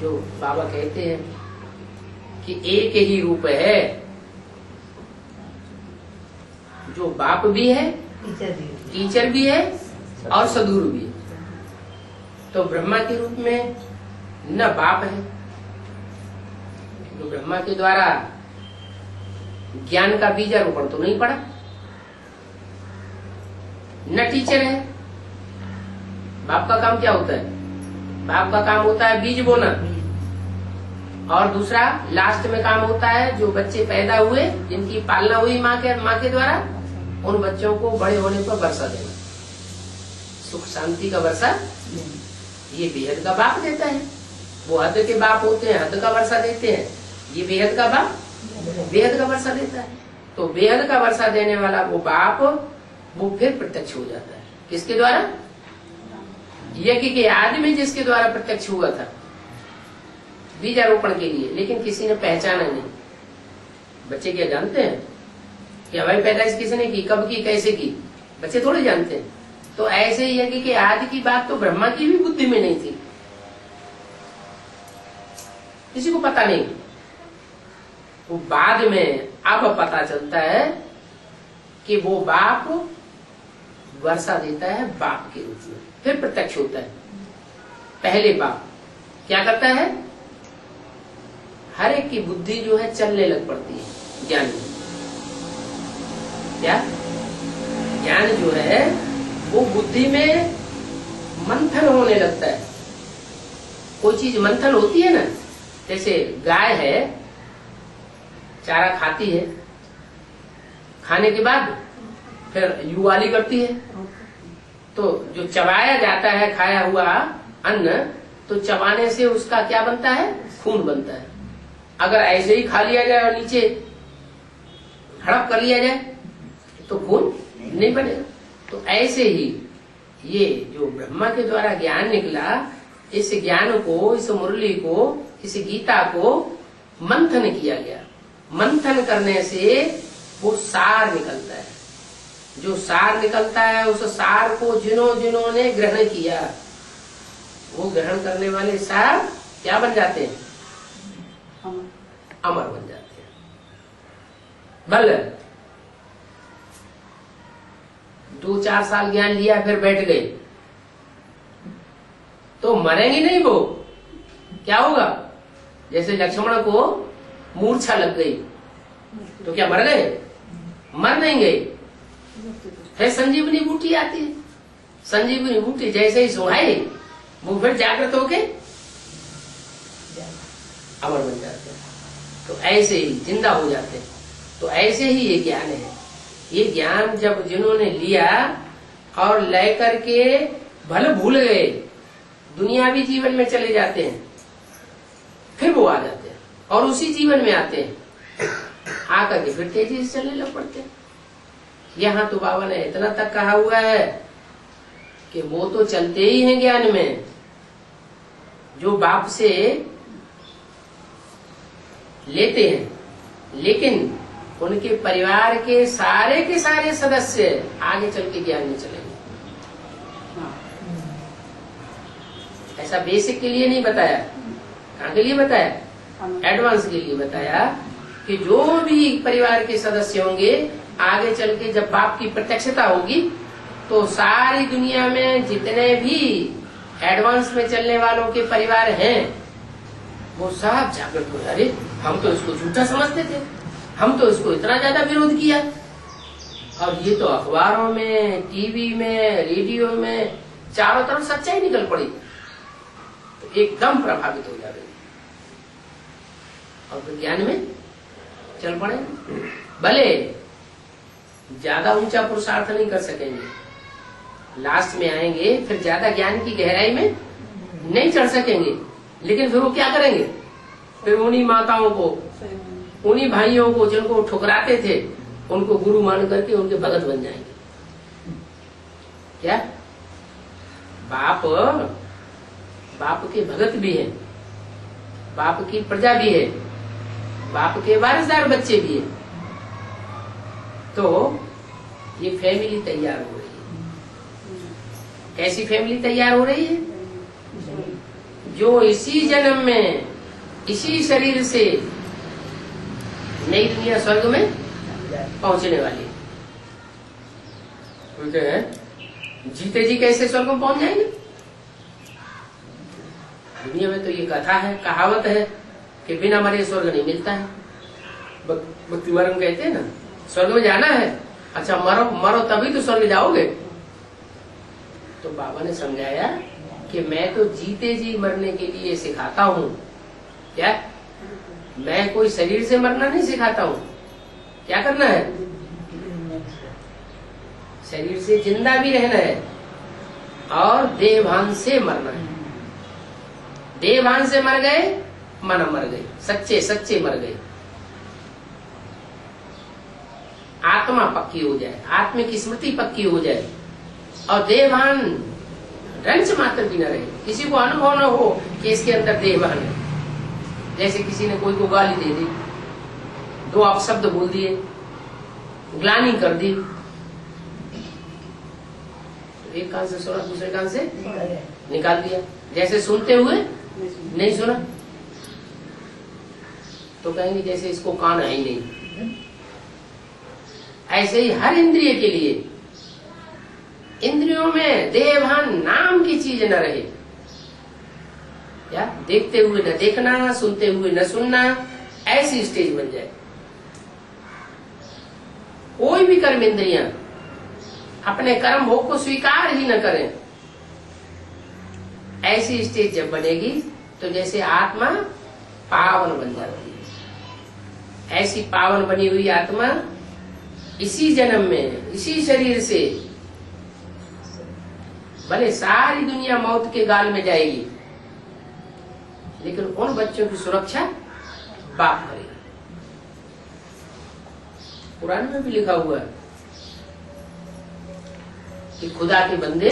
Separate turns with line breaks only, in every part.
जो बाबा कहते हैं कि एक ही रूप है, जो बाप भी है, टीचर भी है और सदगुरु भी है। तो ब्रह्मा के रूप में न बाप है, तो ब्रह्मा के द्वारा ज्ञान का बीजारोपण तो नहीं पड़ा, न टीचर है। बाप का काम क्या होता है? बाप का काम होता है बीज बोना, और दूसरा लास्ट में काम होता है जो बच्चे पैदा हुए, जिनकी पालना हुई माँ के द्वारा, उन बच्चों को बड़े होने पर वर्षा देना, सुख शांति का वर्षा। ये बेहद का बाप देता है। वो हद के बाप होते हैं, हद का वर्षा देते हैं। ये बेहद का बाप बेहद का वर्षा देता है। तो बेहद का वर्षा देने वाला वो बाप, वो फिर प्रत्यक्ष हो जाता है। किसके द्वारा? यज्ञ के आदि में जिसके द्वारा प्रत्यक्ष हुआ था बीजारोपण के लिए, लेकिन किसी ने पहचाना नहीं। बच्चे क्या जानते हैं कि हमारी पैदाइश किसने की, कब की, कैसे की? बच्चे थोड़े जानते हैं। तो ऐसे ही यज्ञ के आदि की बात तो ब्रह्मा की भी बुद्धि में नहीं थी, किसी को पता नहीं। वो बाद में अब पता चलता है कि वो बाप वर्षा देता है बाप के रूप में, फिर प्रत्यक्ष होता है। पहले बाप क्या करता है? हर एक की बुद्धि जो है चलने लग पड़ती है ज्ञान में। क्या? ज्ञान जो है वो बुद्धि में मंथन होने लगता है। कोई चीज मंथन होती है ना, जैसे गाय है, चारा खाती है, खाने के बाद फिर युवाली करती है, तो जो चबाया जाता है खाया हुआ अन्न, तो चबाने से उसका क्या बनता है? खून बनता है। अगर ऐसे ही खा लिया जाए और नीचे हड़प कर लिया जाए तो खून नहीं बनेगा। तो ऐसे ही ये जो ब्रह्मा के द्वारा ज्ञान निकला, इस ज्ञान को, इस मुरली को, इस गीता को मंथन किया गया। मंथन करने से वो सार निकलता है। जो सार निकलता है, उस सार को जिन्होंने ग्रहण किया, वो ग्रहण करने वाले सार क्या बन जाते हैं? अमर बन जाते हैं। भले 2-4 साल ज्ञान लिया फिर बैठ गए तो मरेंगे नहीं। वो क्या होगा? जैसे लक्ष्मण को मूर्छा लग गई तो क्या मर गए? मर नहीं गए। फिर संजीवनी बूटी आती है, संजीवनी बूटी जैसे ही सुहाई वो फिर जागृत होके अमर बन जाते हैं। तो ऐसे ही जिंदा हो जाते हैं। तो ऐसे ही ये ज्ञान है। ये ज्ञान जब जिन्होंने लिया और लेकर के भले भूल गए, दुनियावी जीवन में चले जाते हैं, फिर वो आ जाते हैं और उसी जीवन में आते हैं, आकर के फिर तेजी से चलने लग पड़ते हैं। यहाँ तो बाबा ने इतना तक कहा हुआ है कि वो तो चलते ही हैं ज्ञान में, जो बाप से लेते हैं, लेकिन उनके परिवार के सारे सदस्य आगे चल के ज्ञान में चलेंगे। ऐसा बेसिक के लिए नहीं बताया। कहाँ के लिए बताया? एडवांस के लिए बताया कि जो भी परिवार के सदस्य होंगे, आगे चल के जब बाप की प्रत्यक्षता होगी तो सारी दुनिया में जितने भी एडवांस में चलने वालों के परिवार हैं, वो सब जागृत हो। अरे हम तो इसको झूठा समझते थे, हम तो इसको इतना ज्यादा विरोध किया, और ये तो अखबारों में, टीवी में, रेडियो में चारों तरफ सच्चाई निकल पड़ी, तो एकदम प्रभावित हो जाते और फिर ज्ञान में चल पड़े। भले ज्यादा ऊंचा पुरुषार्थ नहीं कर सकेंगे, लास्ट में आएंगे फिर ज्यादा ज्ञान की गहराई में नहीं चढ़ सकेंगे, लेकिन फिर वो क्या करेंगे? फिर उन्हीं माताओं को, उन्हीं भाइयों को जिनको ठुकराते थे, उनको गुरु मान करके उनके भगत बन जाएंगे। क्या? बाप के भगत भी है, बाप की प्रजा भी है, बाप के वारिसदार बच्चे भी है। तो ये फैमिली तैयार हो रही है। कैसी फैमिली तैयार हो रही है? जो इसी जन्म में इसी शरीर से नई दुनिया स्वर्ग में पहुंचने वाली है। बोलते हैं जीते जी कैसे स्वर्ग में पहुंच जाएंगे? दुनिया में तो ये कथा है, कहावत है कि बिना मरे स्वर्ग नहीं मिलता है। भक्ति मार्ग में कहते हैं ना, स्वर्ग में जाना है, अच्छा मरो मरो तभी तो स्वर्ग जाओगे। तो बाबा ने समझाया कि मैं तो जीते जी मरने के लिए सिखाता हूँ। क्या? मैं कोई शरीर से मरना नहीं सिखाता हूँ। क्या करना है? शरीर से जिंदा भी रहना है और देहभान से मरना है। देहभान से मर गए, मन मर गए, सच्चे सच्चे मर गए। आत्मा पक्की हो जाए, आत्मिक स्मृति पक्की हो जाए और देहभान रंच मात्र भी न रहे, किसी को अनुभव न हो कि इसके अंदर देहभान है। जैसे किसी ने कोई को गाली दे दी, दो अपशब्द बोल दिए, ग्लानि कर दी, एक कान से सुना दूसरे कान से निकाल दिया, जैसे सुनते हुए नहीं सुना, तो कहेंगे जैसे इसको कान है ही नहीं। ऐसे ही हर इंद्रिय के लिए, इंद्रियों में देहभान नाम की चीज न रहे। या देखते हुए न देखना, सुनते हुए न सुनना, ऐसी स्टेज बन जाए। कोई भी कर्म इंद्रियां अपने कर्म भोग को स्वीकार ही न करें, ऐसी स्टेज जब बनेगी तो जैसे आत्मा पावन बन जाती है। ऐसी पावन बनी हुई आत्मा इसी जन्म में इसी शरीर से भले सारी दुनिया मौत के गाल में जाएगी, लेकिन उन बच्चों की सुरक्षा बाप करेगा। कुरान में भी लिखा हुआ है कि खुदा के बंदे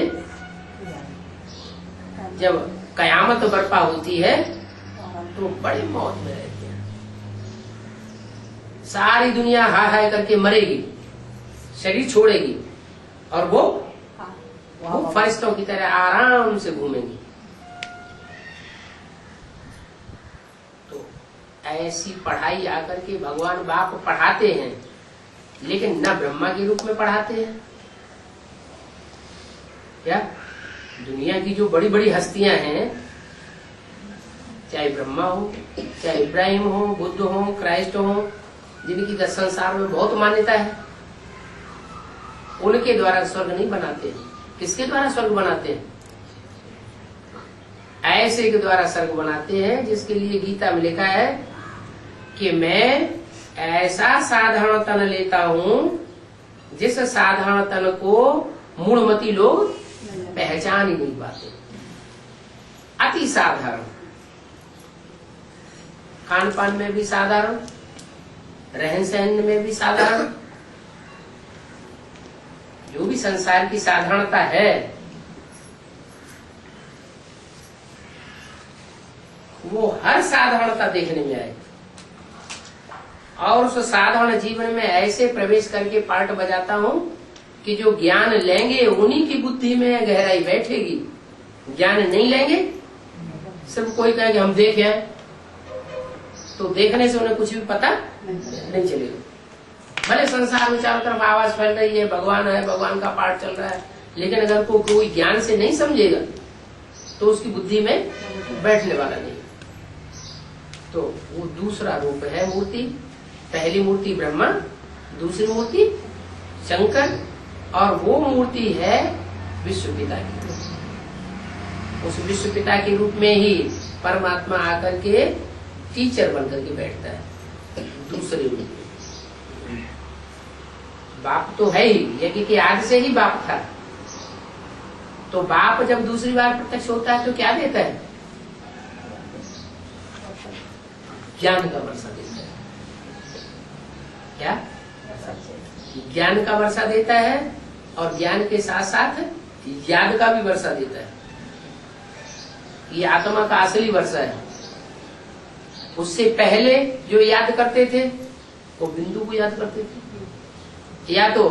जब कयामत बर्पा होती है तो बड़े मौत में रहते हैं। सारी दुनिया हाय हाय करके मरेगी, शरीर छोड़ेगी और वो फरिश्तों की तरह आराम से घूमेंगी। तो ऐसी पढ़ाई आकर के भगवान बाप पढ़ाते हैं, लेकिन न ब्रह्मा के रूप में पढ़ाते हैं। क्या? दुनिया की जो बड़ी बड़ी हस्तियां हैं, चाहे ब्रह्मा हो, चाहे इब्राहिम हो, बुद्ध हो, क्राइस्ट हो, जिनकी संसार में बहुत मान्यता है, उनके द्वारा स्वर्ग नहीं बनाते हैं। किसके द्वारा स्वर्ग बनाते हैं? ऐसे के द्वारा स्वर्ग बनाते हैं जिसके लिए गीता में लिखा है कि मैं ऐसा साधारण तन लेता हूं जिस साधारण तन को मूढ़मती लोग पहचान ही नहीं पाते। अति साधारण, खान पान में भी साधारण, रहन सहन में भी साधारण, जो भी संसार की साधारणता है वो हर साधारणता देखने में आए और उस साधारण जीवन में ऐसे प्रवेश करके पार्ट बजाता हूं कि जो ज्ञान लेंगे उन्हीं की बुद्धि में गहराई बैठेगी। ज्ञान नहीं लेंगे, सिर्फ कोई कहेंगे हम देख आए, तो देखने से उन्हें कुछ भी पता नहीं चलेगा। भले संसार में चारों तरफ आवाज फैल रही है, भगवान है, भगवान का पाठ चल रहा है, लेकिन अगर कोई ज्ञान से नहीं समझेगा तो उसकी बुद्धि में बैठने वाला नहीं। तो वो दूसरा रूप है मूर्ति। पहली मूर्ति ब्रह्मा, दूसरी मूर्ति शंकर, और वो मूर्ति है विश्व पिता की। उस विश्व पिता के रूप में ही परमात्मा आकर के टीचर बनकर के बैठता है। दूसरे रूप में बाप तो है ही, यज्ञ के आदि से ही बाप था। तो बाप जब दूसरी बार प्रत्यक्ष होता है तो क्या देता है? ज्ञान का वर्षा देता है। क्या? ज्ञान का वर्षा देता है और ज्ञान के साथ साथ याद का भी वर्षा देता है। ये आत्मा का असली वर्षा है। उससे पहले जो याद करते थे वो बिंदु को याद करते थे, या तो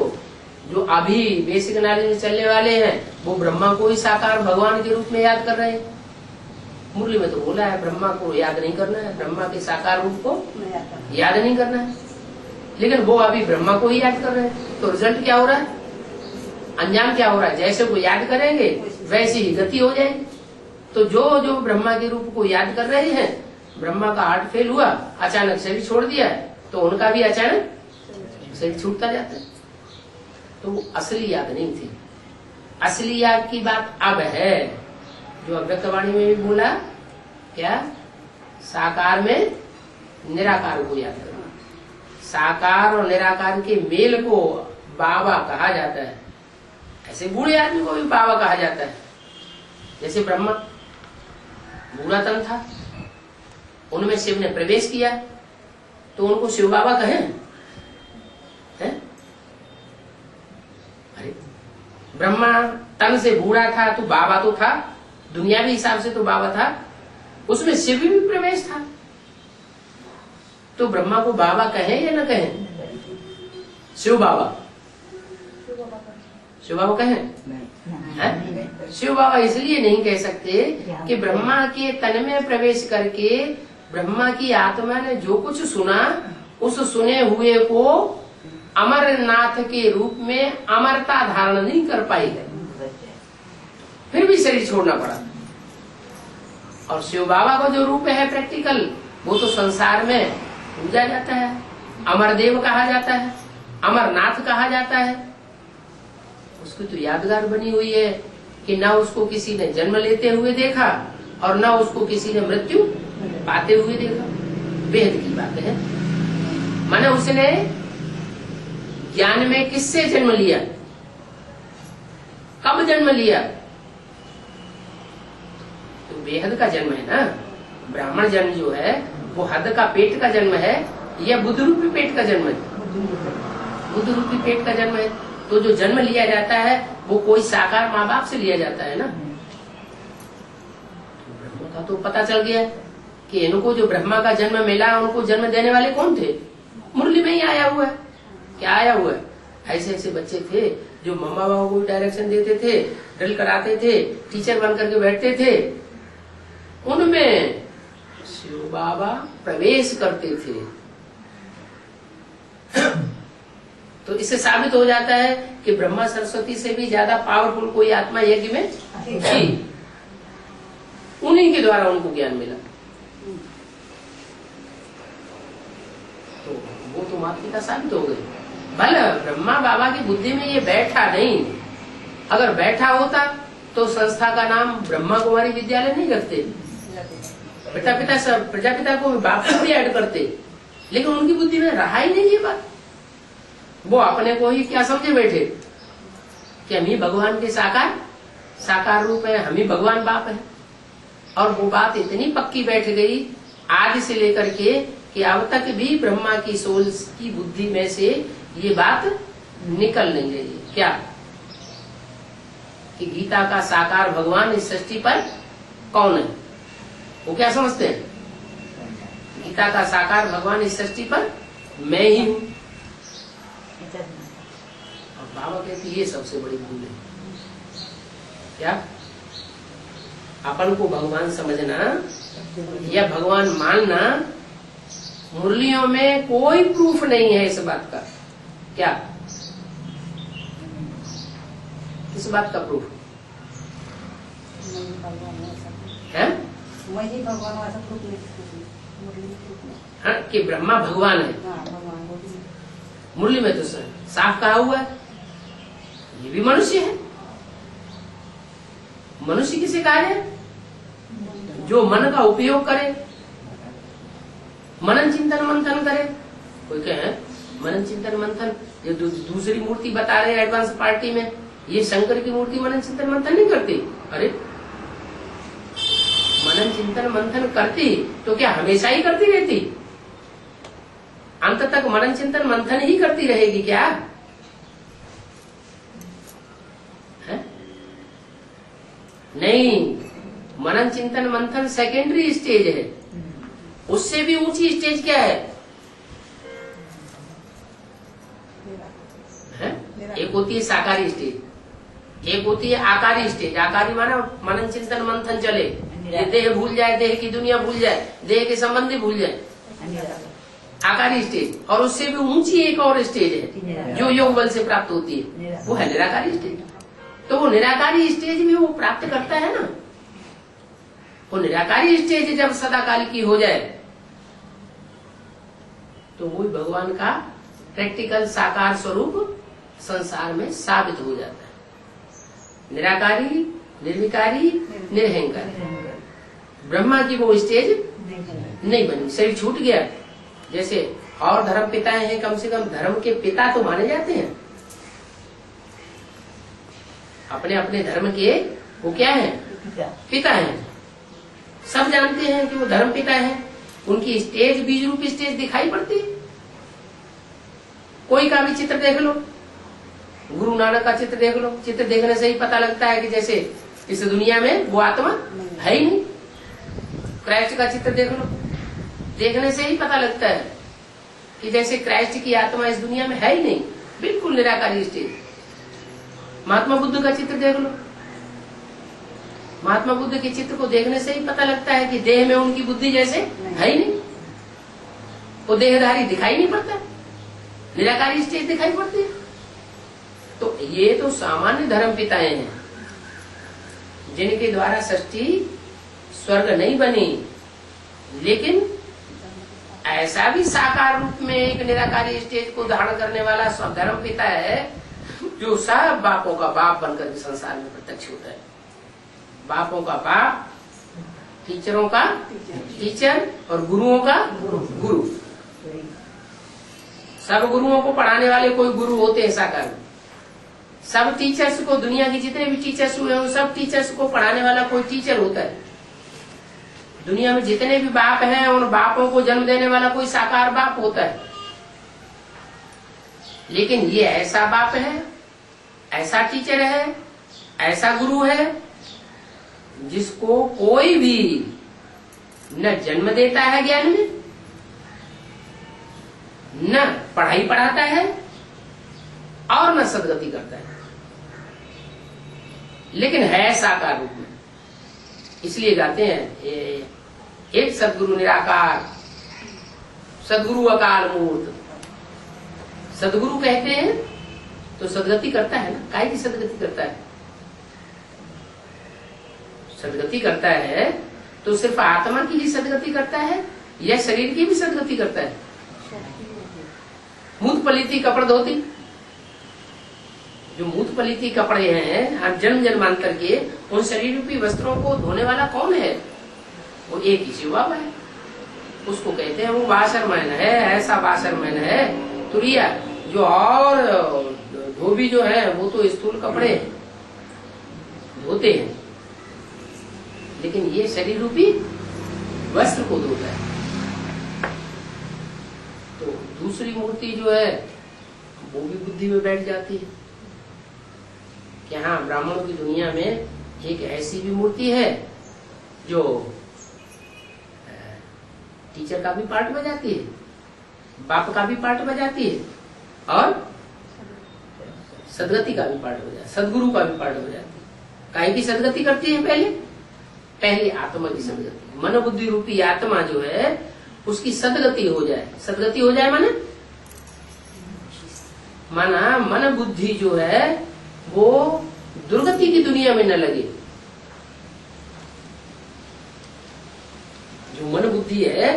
जो अभी बेसिक नॉलेज में चलने वाले हैं वो ब्रह्मा को ही साकार भगवान के रूप में याद कर रहे हैं, मुरली में तो बोला है ब्रह्मा को याद नहीं करना है, ब्रह्मा के साकार रूप को याद नहीं करना है, लेकिन वो अभी ब्रह्मा को ही याद कर रहे हैं। तो रिजल्ट क्या हो रहा है, अंजाम क्या हो रहा है, जैसे को याद करेंगे वैसी ही गति हो जाएगी। तो जो जो ब्रह्मा के रूप को याद कर रहे हैं, ब्रह्मा का हार्ट फेल हुआ, अचानक शरीर छोड़ दिया, तो उनका भी अचानक शरीर छूटता जाता है। तो असली याद नहीं थी। असली याद की बात अब है, जो अव्यक्तवाणी में भी बोला, क्या साकार में निराकार को याद करना। साकार और निराकार के मेल को बाबा कहा जाता है। ऐसे बूढ़े आदमी को भी बाबा कहा जाता है। जैसे ब्रह्मा बूढ़ा तन था, उनमें शिव ने प्रवेश किया, तो उनको शिव बाबा कहें हैं? अरे ब्रह्मा तन से बूढ़ा था तो बाबा तो था, दुनियावी हिसाब से तो बाबा था, उसमें शिव भी प्रवेश था, तो ब्रह्मा को बाबा कहें या न कहें? शिव बाबा, शिव बाबा कहें? शिव बाबा इसलिए नहीं कह सकते कि ब्रह्मा के तन में प्रवेश करके ब्रह्मा की आत्मा ने जो कुछ सुना, उस सुने हुए को अमरनाथ के रूप में अमरता धारण नहीं कर पाई है, फिर भी शरीर छोड़ना पड़ा। और शिव बाबा का जो रूप है प्रैक्टिकल, वो तो संसार में पूजा जाता है, अमरदेव कहा जाता है, अमरनाथ कहा जाता है। उसकी तो यादगार बनी हुई है कि ना उसको किसी ने जन्म लेते हुए देखा और ना उसको किसी ने मृत्यु पाते हुए देखा। बेहद की बात है। माने उसने ज्ञान में किससे जन्म लिया, कब जन्म लिया? तो बेहद का जन्म है ना। ब्राह्मण जन्म जो है वो हद का पेट का जन्म है या बुद्ध रूपी पेट का जन्म है? बुद्ध रूपी पेट का जन्म है। तो जो जन्म लिया जाता है वो कोई साकार माँ बाप से लिया जाता है ना। ब्रह्मा का तो पता चल गया कि इनको जो ब्रह्मा का जन्म मिला, उनको जन्म देने वाले कौन थे? मुरली में ही आया हुआ है। क्या आया हुआ है? ऐसे ऐसे बच्चे थे जो मम्मा बाबा को डायरेक्शन देते थे, ड्रिल कराते थे, टीचर बन करके बैठते थे, उनमें शिव बाबा प्रवेश करते थे। तो इससे साबित हो जाता है कि ब्रह्मा सरस्वती से भी ज्यादा पावरफुल कोई आत्मा यज्ञ में थी, उन्हीं के द्वारा उनको ज्ञान मिला। तो वो तो माता पिता साबित हो गए। भले ब्रह्मा बाबा की बुद्धि में ये बैठा नहीं, अगर बैठा होता तो संस्था का नाम ब्रह्मा कुमारी विद्यालय नहीं रखते, प्रजापिता को बाप को भी ऐड करते, लेकिन उनकी बुद्धि में रहा ही नहीं ये बात। वो अपने को ही क्या समझे बैठे कि हम ही भगवान के साकार रूप है, हम ही भगवान बाप है। और वो बात इतनी पक्की बैठ गई आज से लेकर के कि अब तक भी ब्रह्मा की सोल की बुद्धि में से ये बात निकल नहीं रही। क्या कि गीता का साकार भगवान इस सृष्टि पर कौन है? वो क्या समझते हैं? गीता का साकार भगवान इस सृष्टि पर मैं ही हूँ। और बाबा कहते ये सबसे बड़ी भूल है। क्या अपन को भगवान समझना या भगवान मानना, मुरलियों में कोई प्रूफ नहीं है इस बात का। क्या किस बात का प्रूफ है? हाँ, कि ब्रह्मा भगवान है। मुरली में तो साफ कहा हुआ है ये भी मनुष्य है। मनुष्य किसे कहा है? जो मन का उपयोग करे, मनन चिंतन मंथन करे। कोई कहे मनन चिंतन मंथन, ये दूसरी मूर्ति बता रहे एडवांस पार्टी में, ये शंकर की मूर्ति मनन चिंतन मंथन नहीं करती। अरे मनन चिंतन मंथन करती तो क्या हमेशा ही करती रहती? अंत तक मनन चिंतन मंथन ही करती रहेगी क्या? है? नहीं, मनन चिंतन मंथन सेकेंडरी स्टेज है। उससे भी ऊंची स्टेज क्या है? एक होती है साकारी स्टेज, एक होती है आकारी स्टेज। आकारी माना मनन चिंतन मंथन चले, ये देह भूल जाए, देह की दुनिया भूल जाए, देह के संबंधी भूल जाए। आकारी स्टेज, और उससे भी ऊंची एक और स्टेज है जो योग बल से प्राप्त होती है, वो है निराकारी स्टेज। तो वो निराकारी स्टेज भी वो प्राप्त करता है ना। वो निराकारी स्टेज जब सदाकाल की हो जाए तो वही भगवान का प्रैक्टिकल साकार स्वरूप संसार में साबित हो जाता है। निराकारी, निर्विकारी, निरहंकारी। ब्रह्मा की वो स्टेज नहीं बनी, शरीर छूट गया। जैसे और धर्म पिताएं हैं, कम से कम धर्म के पिता तो माने जाते हैं अपने अपने धर्म के। वो क्या है? पिता हैं। सब जानते हैं कि वो धर्म पिता हैं। उनकी स्टेज बीज रूप स्टेज दिखाई पड़ती। कोई का भी चित्र देख लो, गुरु नानक का चित्र देख लो, चित्र देखने से ही पता लगता है कि जैसे इस दुनिया में वो आत्मा है ही नहीं। क्राइस्ट का चित्र देख लो, देखने से ही पता लगता है कि जैसे क्राइस्ट की आत्मा इस दुनिया में है ही नहीं, बिल्कुल निराकारी स्टेज। महात्मा बुद्ध का चित्र देख लो, महात्मा बुद्ध के चित्र को देखने से ही पता लगता है कि देह में उनकी बुद्धि जैसे है ही नहीं, वो देहधारी दिखाई नहीं पड़ता, निराकारी स्टेज दिखाई पड़ती है। तो ये तो सामान्य धर्म पिताएं हैं जिनके द्वारा सृष्टि स्वर्ग नहीं बनी, लेकिन ऐसा भी साकार रूप में एक निराकारी स्टेज को धारण करने वाला धर्म पिता है जो सब बापों का बाप बनकर के संसार में प्रत्यक्ष होता है। बापों का बाप, टीचरों का टीचर और गुरुओं का गुरु। सब गुरुओं को पढ़ाने वाले कोई गुरु होते हैं साकार में। सब टीचर्स को, दुनिया के जितने भी टीचर्स हुए हैं, सब टीचर्स को पढ़ाने वाला कोई टीचर होता है। दुनिया में जितने भी बाप हैं, उन बापों को जन्म देने वाला कोई साकार बाप होता है। लेकिन ये ऐसा बाप है, ऐसा टीचर है, ऐसा गुरु है जिसको कोई भी न जन्म देता है ज्ञान में, न पढ़ाई पढ़ाता है और न सदगति करता है, लेकिन है साकार रूप में। इसलिए गाते हैं एक सदगुरु निराकार, सदगुरु अकाल मूर्त। सदगुरु कहते हैं तो सदगति करता है ना। काय की सदगति करता है? सदगति करता है तो सिर्फ आत्मा की ही सदगति करता है या शरीर की भी सदगति करता है? मूत पलीती कपड़ धोती, जो मूत पलीती कपड़े हैं हम जन्म जन्मांतर के, उन शरीर रूपी वस्त्रों को धोने वाला कौन है? वो एक ही शिव बाबा है। उसको कहते हैं वो वाशरमैन है, ऐसा वाशरमैन है तुरिया, जो और धोबी जो है वो तो स्थूल कपड़े धोते हैं, लेकिन ये शरीर रूपी वस्त्र को धोता है। तो दूसरी मूर्ति जो है वो भी बुद्धि में बैठ जाती है कि हाँ, ब्राह्मणों की दुनिया में एक ऐसी भी मूर्ति है जो टीचर का भी पार्ट बजाती है, बाप का भी पार्ट बजाती है और सदगति का भी पार्ट बजाती है, सदगुरु का भी पार्ट बजाती है। काय की सदगति करती है? पहले आत्मा की सदगति। मन बुद्धि रूपी आत्मा जो है उसकी सदगति हो जाए। सदगति हो जाए माना मन बुद्धि जो है वो दुर्गति की दुनिया में न लगे। जो मन बुद्धि है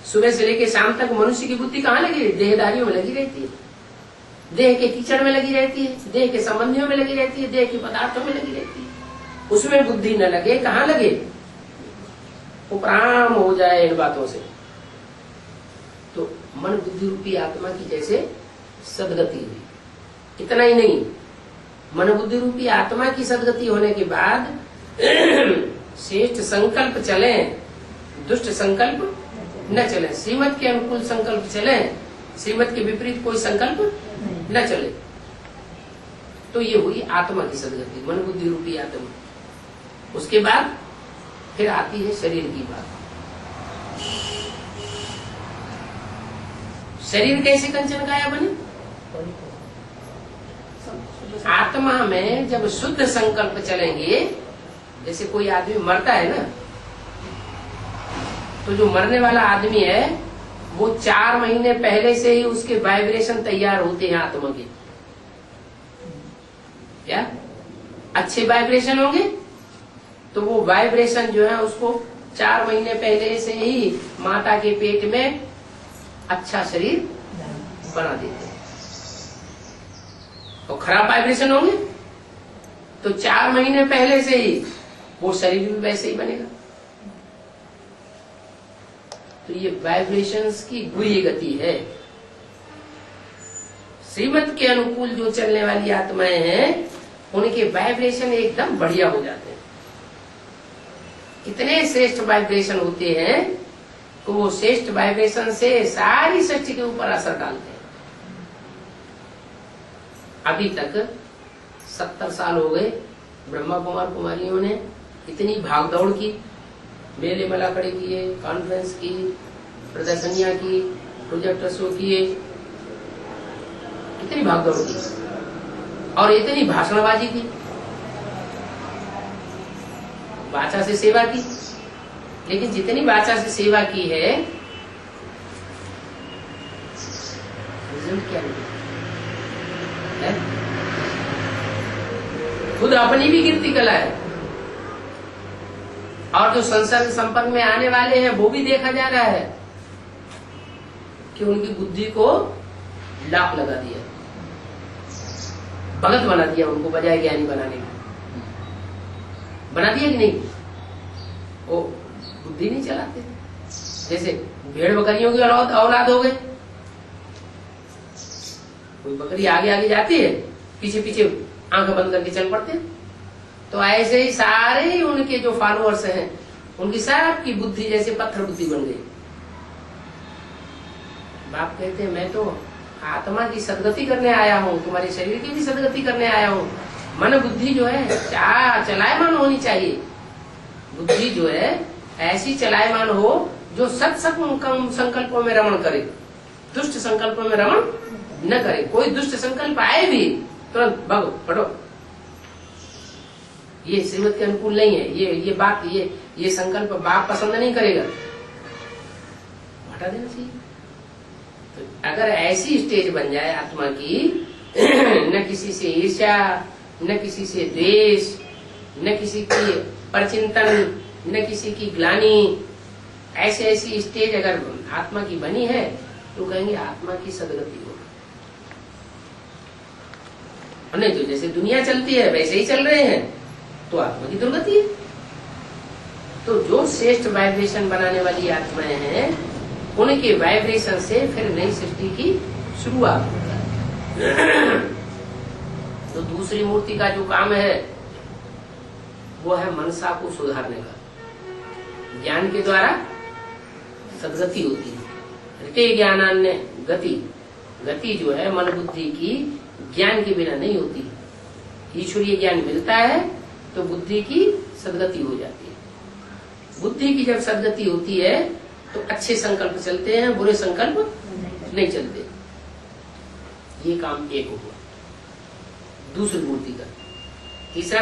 सुबह से लेकर शाम तक मनुष्य की बुद्धि कहाँ लगी? देहधारियों में लगी रहती है, देह के कीचड़ में लगी रहती है, देह के संबंधियों में लगी रहती है, देह के पदार्थों में लगी रहती है। उसमें बुद्धि न लगे, कहाँ लगे? उपराम हो जाए इन बातों से। तो मन बुद्धि रूपी आत्मा की जैसे सदगति हुई। इतना ही नहीं, मन बुद्धि रूपी आत्मा की सदगति होने के बाद श्रेष्ठ संकल्प चले, दुष्ट संकल्प न चले, श्रीमत के अनुकूल संकल्प चले, श्रीमत के विपरीत कोई संकल्प न चले। तो ये हुई आत्मा की सदगति, मन बुद्धि रूपी आत्मा। उसके बाद फिर आती है शरीर की बात। शरीर कैसे कंचन काया बने? आत्मा में जब शुद्ध संकल्प चलेंगे, जैसे कोई आदमी मरता है ना, तो जो मरने वाला आदमी है वो 4 महीने पहले से ही उसके वाइब्रेशन तैयार होते हैं आत्मा के। क्या अच्छे वाइब्रेशन होंगे तो वो वाइब्रेशन जो है उसको 4 महीने पहले से ही माता के पेट में अच्छा शरीर बना देते हैं। और खराब वाइब्रेशन होंगे तो 4 महीने पहले से ही वो शरीर भी वैसे ही बनेगा। तो ये वाइब्रेशंस की बुरी गति है। श्रीमत के अनुकूल जो चलने वाली आत्माएं हैं उनके वाइब्रेशन एकदम बढ़िया हो जाते हैं। इतने श्रेष्ठ वाइब्रेशन होते हैं कि वो श्रेष्ठ वाइब्रेशन से सारी सृष्टि के ऊपर असर डालते हैं। अभी तक 70 साल हो गए ब्रह्मा कुमार कुमारियों ने इतनी भागदौड़ की, मेले मलाकड़े किए, कॉन्फ्रेंस की, प्रदर्शनियां की, प्रोजेक्टर शो किए, इतनी भागदौड़ की और इतनी भाषणबाजी की, वाचा से सेवा की। लेकिन जितनी वाचा से सेवा की है रिजल्ट क्या निकला? खुद अपनी भी कीर्ति कला है और जो संसर्ग संपर्क में आने वाले हैं वो भी देखा जा रहा है कि उनकी बुद्धि को लाप लगा दिया, भगत बना दिया उनको बजाय ज्ञानी बनाने का। बना दिया कि नहीं? वो बुद्धि नहीं चलाते। जैसे भेड़ बकरियों की औलाद हो गए, कोई बकरी आगे आगे जाती है, पीछे पीछे आंखें बंद करके चल पड़ते हैं। तो ऐसे ही सारे ही उनके जो फॉलोअर्स हैं उनकी सबकी बुद्धि जैसे पत्थर बुद्धि बन गई। बाप कहते हैं मैं तो आत्मा की सदगति करने आया हूँ, तुम्हारे शरीर की भी सदगति करने आया हूँ। मन बुद्धि जो है चलायमान होनी चाहिए। बुद्धि जो है ऐसी चलायमान हो जो सत संकल्पों में रमण करे, दुष्ट संकल्पों में रमण न करे। कोई दुष्ट संकल्प आए भी तुरंत भागो पढ़ो, ये श्रीमत के अनुकूल नहीं है, ये बात ये संकल्प बाप पसंद नहीं करेगा, हटा देना चाहिए। तो अगर ऐसी स्टेज बन जाए आत्मा की, न किसी से ईर्ष्या, न किसी से द्वेष, न किसी की परचिंतन, न किसी की ग्लानि, ऐसी स्टेज अगर आत्मा की बनी है तो कहेंगे आत्मा की सदगति हो। नहीं तो जैसे दुनिया चलती है वैसे ही चल रहे हैं तो आत्मा की दुर्गति है। तो जो श्रेष्ठ वाइब्रेशन बनाने वाली आत्माएं हैं उनके वाइब्रेशन से फिर नई सृष्टि की शुरुआत होता है। तो दूसरी मूर्ति का जो काम है वो है मनसा को सुधारने का। ज्ञान के द्वारा सदगति होती है। ऋते ज्ञानान्य गति, गति जो है मन बुद्धि की ज्ञान के बिना नहीं होती। ईश्वरीय ज्ञान मिलता है तो बुद्धि की सदगति हो जाती है। बुद्धि की जब सदगति होती है तो अच्छे संकल्प चलते हैं, बुरे संकल्प नहीं चलते। ये काम एक हुआ दूसरी मूर्ति का। तीसरा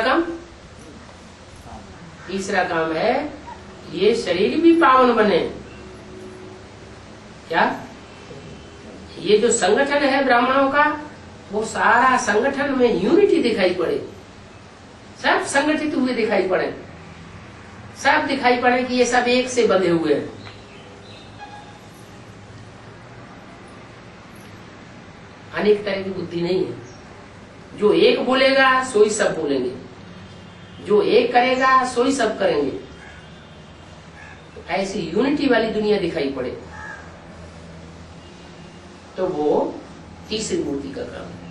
काम है ये शरीर भी पावन बने। क्या? ये जो संगठन है ब्राह्मणों का, वो सारा संगठन में यूनिटी दिखाई पड़े, सब संगठित हुए दिखाई पड़े, सब दिखाई पड़े कि ये सब एक से बंधे हुए हैं। अनेक तरह की बुद्धि नहीं है। जो एक बोलेगा सो ही सब बोलेंगे, जो एक करेगा सो ही सब करेंगे। तो ऐसी यूनिटी वाली दुनिया दिखाई पड़े तो वो तीसरी मूर्ति का काम है।